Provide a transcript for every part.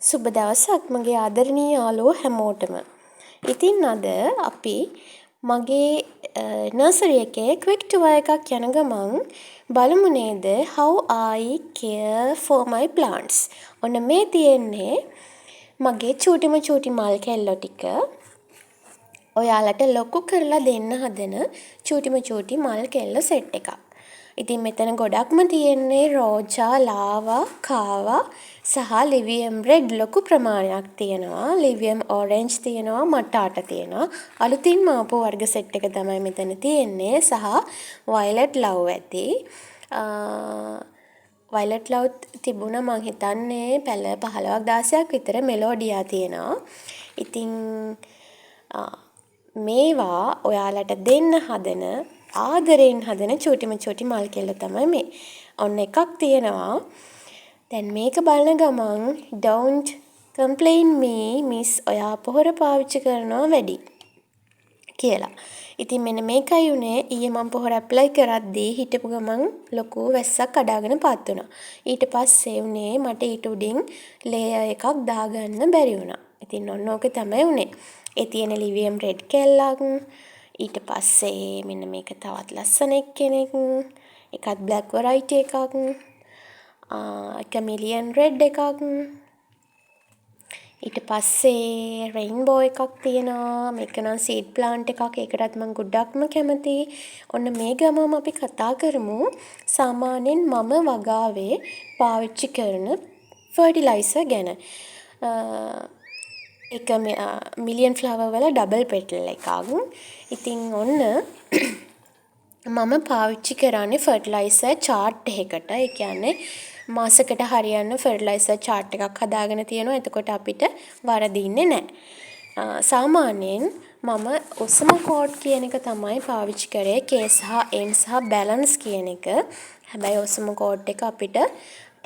සුබ දවසක් මගේ ආදරණීය යාළුවෝ හැමෝටම. ඉතින් අද අපි මගේ නර්සරි එකේ ක්වික් ටුවර් එකක් යන ගමන් බලමු නේද how I care for my plants. ඔන්න මේ තියෙන්නේ මගේ චූටි මල් කෙල්ලෝ ටික. ඔයාලට ලොකු කරලා දෙන්න හදන චූටි මල් කෙල්ල සෙට් එකක්. ඉතින් මෙතන ගොඩක්ම තියෙන්නේ රෝජා, ලාවා, කාවා සහ ලිවියම් රෙඩ් ලොකු ප්‍රමාණයක් තියෙනවා. ලිවියම් ඔරෙන්ජ් තියෙනවා, මටාට තියෙනවා. අලුතින්ම ආපු වර්ග සෙට් එක තමයි මෙතන තියෙන්නේ සහ වයලට් ලව් ඇති. වයලට් ලව් තිබුණා මං හිතන්නේ පැල 15ක් 16ක් විතර මෙලෝඩියා තියෙනවා. ඉතින් මේවා ඔයාලට දෙන්න හදන ආදරෙන් හදන චූටි මල් කෙල්ල තමයි මේ. ඔන්න එකක් තියෙනවා. දැන් මේක බලන ගමන් don't complain me miss ඔයා පොහොර පාවිච්චි කරනවා වැඩි කියලා. ඉතින් මෙන්න මේකයි උනේ ඊයේ මම පොහොර ඇප්ලයි කරද්දී හිටපු ගමන් ලොකු වැස්සක් කඩාගෙන පත් වුණා. ඊට පස්සේ උනේ මට ඊට උඩින් ලේයර් එකක් දාගන්න බැරි වුණා. ඉතින් ඔන්න ඕක තමයි උනේ. ඒ තියෙන ලිවියම් රෙඩ් කෙල්ලක් ඊට පස්සේ මෙන්න මේක තවත් ලස්සන එක්කෙනෙක් එකත් බ්ලැක් වෙරයිටි එකක් කැමිලියන් රෙඩ් එකක් ඊට පස්සේ රේන්බෝ එකක් තියෙනවා මේක නම් සීඩ් ප්ලාන්ට් එකක් ඒකටත් මම ගොඩක්ම කැමතියි ඔන්න මේ ගමම අපි කතා කරමු සාමාන්‍යයෙන් මම වගාවේ පාවිච්චි කරන ෆර්ටිලයිසර් ගැන එක මිලියන් ෆ්ලවර් වල ඩබල් පෙටල් එකක්. ඉතින් ඔන්න මම පාවිච්චි කරන්නේ ෆර්ටිලයිසර් chart එකකට. ඒ කියන්නේ මාසෙකට හරියන්න ෆර්ටිලයිසර් chart එකක් හදාගෙන තියෙනවා. එතකොට අපිට වරදින්නේ නැහැ. සාමාන්‍යයෙන් මම ඔස්මෝකෝඩ් කියන එක තමයි පාවිච්චි කරේ. K සහ N සහ බැලන්ස් කියන එක. හැබැයි ඔස්මෝකෝඩ් එක අපිට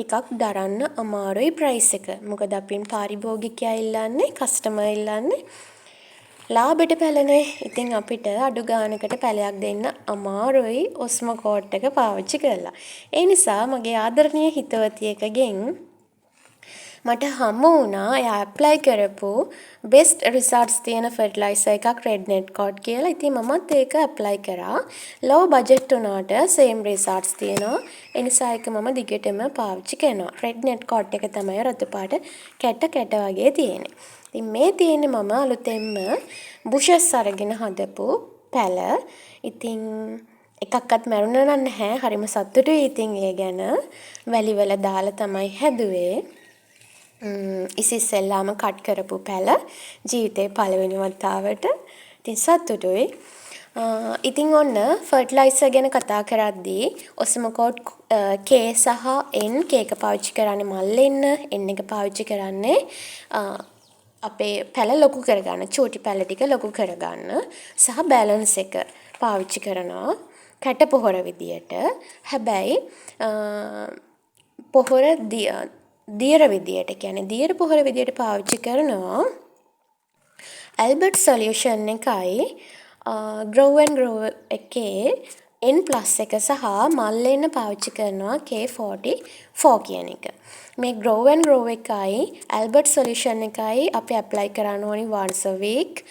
ටිකක් දරන්න අමාරුයි ප්‍රයිස් එක. මොකද අපින් පාරිභෝගිකයා ඉල්ලන්නේ, කස්ටමර් ඉල්ලන්නේ ලාභෙට පැලනේ. ඉතින් අපිට අඩු ගානකට පැලයක් දෙන්න අමාරුයි ඔස්මෝකෝඩ් එක පාවිච්චි කරලා. ඒ නිසා මගේ ආදරණීය හිතවතියකගෙන් මට හමු වුණා එයා ඇප්ලයි කරපු බෙස්ට් රිසල්ට්ස් තියෙන ෆර්ටිලයිසර් එකක් රෙඩ් නෙට් කෝඩ් කියලා. ඉතින් මමත් ඒක ඇප්ලයි කරා. ලෝ බජට් උනාට සේම් රිසල්ට්ස් තියෙනවා. ඒ නිසා ඒක මම දිගටම පාවිච්චි කරනවා. රෙඩ් නෙට් කෝඩ් එක තමයි රතු පාට කැට වගේ තියෙන්නේ. ඉතින් මේ තියෙන්නේ මම අලුතෙන්ම බුෂස් අරගෙන හදපු පැල. ඉතින් එකක්වත් මැරුණා නැහැ. හරිම සතුටුයි ඉතින් ඒ ගැන. වැලිවල දාලා තමයි හැදුවේ. ඉස්සෙල්ලාම කට් කරපු පැල ජීවිතේ පළවෙනි වතාවට. ඉතින් සතුටුයි. ඉතින් ඔන්න ෆර්ටිලයිසර් ගැන කතා කරද්දී ඔස්මෝකෝඩ් K සහ N K එක පාවිච්චි කරන්නේ මල් එන්න, N එක පාවිච්චි කරන්නේ අපේ පැල ලොකු කරගන්න, චූටි පැල ටික ලොකු කරගන්න සහ බැලන්ස් එක පාවිච්චි කරනවා කැට පොහොර විදියට. හැබැයි පොහොර දියර විදියට කියන්නේ දියර පොහොර විදියට පාවිච්චි කරනවා ඇල්බර්ට් සොලියුෂන් එකයි grow and grow එකේ N+ එක සහ මල් එන්න පාවිච්චි කරනවා K44 කියන එක. මේ grow and grow එකයි ඇල්බර්ට් සොලියුෂන් එකයි අපි ඇප්ලයි කරන්න ඕනි once a week.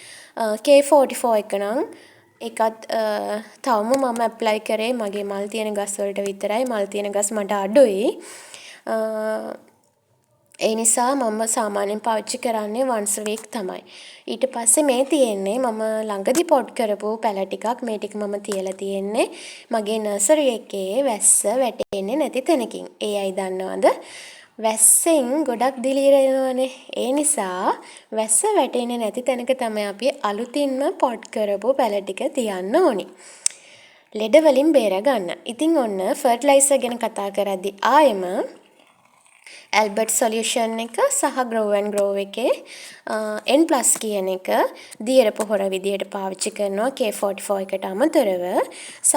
K44 එක නම් ඒකත් තවම මම ඇප්ලයි කරේ මගේ මල් තියෙන ගස් වලට විතරයි. මල් තියෙන ගස් මට අඩුයි. ඒ නිසා මම සාමාන්‍යයෙන් පාවිච්චි කරන්නේ once a week තමයි. ඊට පස්සේ මේ තියෙන්නේ මම ළඟදි පොට් කරපු පැල ටිකක්. මේ ටික මම තියලා තියෙන්නේ මගේ නර්සරි එකේ වැස්ස වැටෙන්නේ නැති තැනකින්. ඒ අය දන්නවද? වැස්සෙන් ගොඩක් දිලීර එනවනේ. ඒ නිසා වැස්ස වැටෙන්නේ නැති තැනක තමයි අපි අලුතින්ම පොට් කරපු පැල ටික තියන්න ඕනි. ලෙඩ වලින් බේර ගන්න. ඉතින් ඔන්න ෆර්ටිලයිසර් ගැන කතා කරද්දී ආයෙම ඇල්බර්ට් සොලියුෂන් එක සහ grow and grow එකේ N+ කියන එක දියර පොහොර විදියට පාවිච්චි කරනවා K44 එකට අමතරව සහ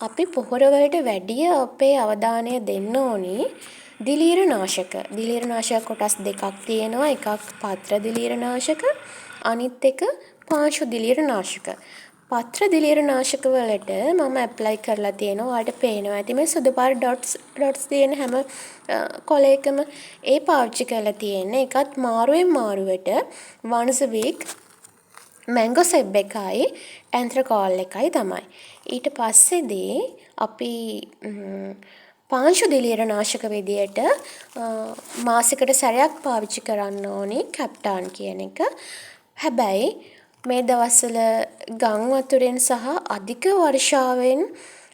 අපි පොහොර වලට වැඩිය අපේ අවධානය දෙන්න ඕනි දිලීර නාශක. දිලීර නාශක කොටස් දෙකක් තියෙනවා. එකක් පත්‍ර දිලීර නාශක අනිත් එක පාංශු දිලීර නාශක. පත්‍ර දිලීර නාශක වලට මම ඇප්ලයි කරලා තියෙනවා. ඔයාලට පේනවා ඇති මේ සුදු පාට ඩොට්ස් තියෙන හැම කොලයකම ඒ පාවිච්චි කරලා තියෙන්නේ. ඒකත් මාරුවෙන් මාරුවට once a week මැංගෝ සෙබ් එකයි ඇන්ත්‍රකෝල් එකයි තමයි. ඊට පස්සේදී අපි පාංශු දිලීර නාශක විදියට මාසෙකට සැරයක් පාවිච්චි කරන්න ඕනි කැප්ටාන් කියන එක. හැබැයි මේ දවස්වල ගම් වතුරෙන් සහ අධික වර්ෂාවෙන්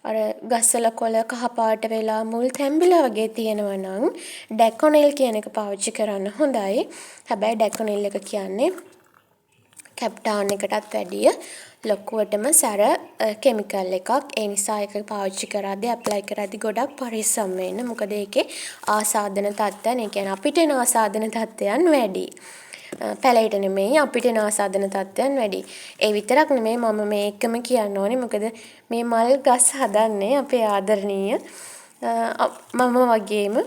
අර ගස්වල කොළ කහපාට වෙලා මුල් තැඹිලා වගේ තියෙනවා නම් ඩැකොනෙල් කියන එක පාවිච්චි කරන්න හොඳයි. හැබැයි ඩැකොනෙල් එක කියන්නේ කැප්ටාන් එකටත් වැඩිය ලොකුවටම සැර කෙමිකල් එකක්. ඒ නිසා ඒක පාවිච්චි කරද්දී ඇප්ලයි කරද්දී ගොඩක් පරිස්සම් වෙන්න. මොකද ඒකේ ආසාදන තත්ත්වයන්, ඒ කියන්නේ අපිට එන ආසාදන තත්ත්වයන් වැඩි. පැලයට නෙමෙයි අපිට එන ආසාදන තත්ත්වයන් වැඩි. ඒ විතරක් නෙමෙයි මම මේකම කියන්න ඕනේ. මොකද මේ මල් ගස් හදන්නේ අපේ ආදරණීය මම වගේම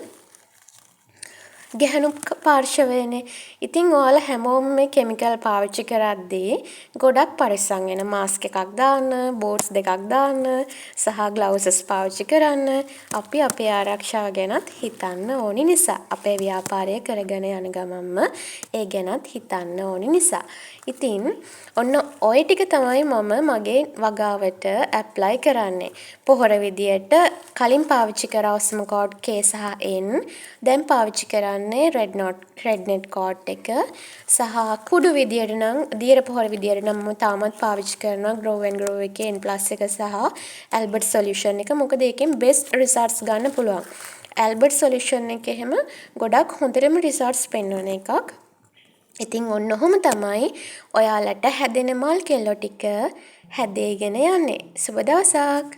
ගැහණු පාර්ශවයනේ. ඉතින් ඔයාලා හැමෝම මේ කෙමිකල් පාවිච්චි කරද්දී ගොඩක් පරිස්සම් වෙන්න. මාස්ක් එකක් දාන්න, බූට්ස් දෙකක් දාන්න සහ ග්ලව්සස් පාවිච්චි කරන්න. අපි අපේ ආරක්ෂාව ගැනත් හිතන්න ඕනි නිසා. අපේ ව්‍යාපාරය කරගෙන යන ගමන්ම ඒ ගැනත් හිතන්න ඕනි නිසා. ඉතින් ඔන්න ඔය ටික තමයි මම මගේ වගාවට ඇප්ලයි කරන්නේ. පොහොර විදියට කලින් පාවිච්චි කරා ඔස්මෝකෝඩ් K සහ N. දැන් පාවිච්චි කරන්නේ රෙඩ් නෙට් කෝට් එක. සහ කුඩු විදියට නම් දියර පොහොර විදියට නම් මම තාමත් පාවිච්චි කරනවා Grow and Grow එකේ N+ එක සහ Albert Solution එක. මොකද ඒකෙන් best results ගන්න පුළුවන්. Albert Solution එක එහෙම ගොඩක් හොඳටම results පෙන්වන එකක්. ඉතින් ඔන්න ඔහොම තමයි ඔයාලට හැදෙන මල් කෙල්ලෝ ටික හැදේගෙන යන්නේ. සුබ දවසක්.